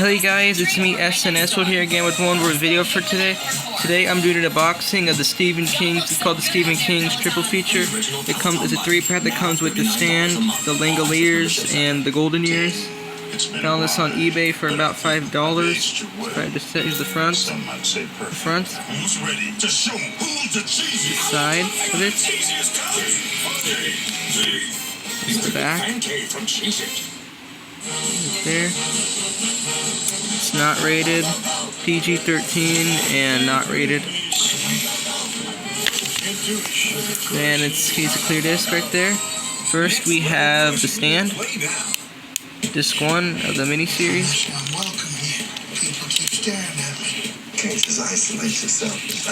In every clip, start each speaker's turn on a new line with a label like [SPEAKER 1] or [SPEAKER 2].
[SPEAKER 1] Hey guys, it's me SNS here again with one more video for today. Today I'm doing an unboxing of the Stephen King's. It's called the Stephen King's Triple Feature. It's a 3-pack that comes with the stand, the Langoliers and the Golden Years. Found this on eBay for about $5. Here's the front. The side of it. Here's the back. Right there. It's not rated, PG-13 and not rated. And here's a clear disc right there. First we have the stand, disc 1 of the miniseries.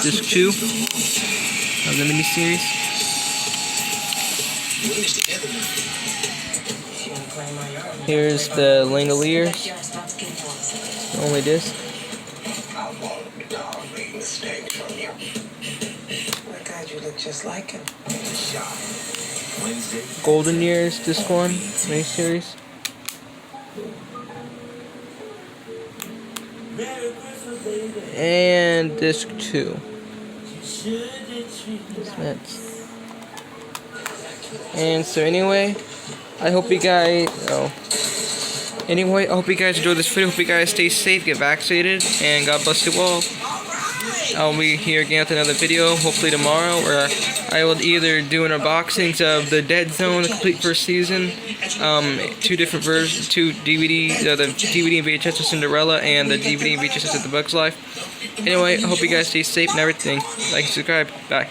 [SPEAKER 1] Disc 2 of the miniseries. Here's the Langoliers, the only disc. Golden Years, disc 1, miniseries. And disc 2. And so anyway, I hope you guys enjoyed this video. Hope you guys stay safe, get vaccinated, and God bless you all. I'll be here again with another video, hopefully tomorrow, where I will either do an unboxing of the Dead Zone, the complete first season, 2 different versions, 2 DVDs, the DVD and VHS of Cinderella, and the DVD and VHS of The Bug's Life. Anyway, I hope you guys stay safe and everything. Like and subscribe. Bye.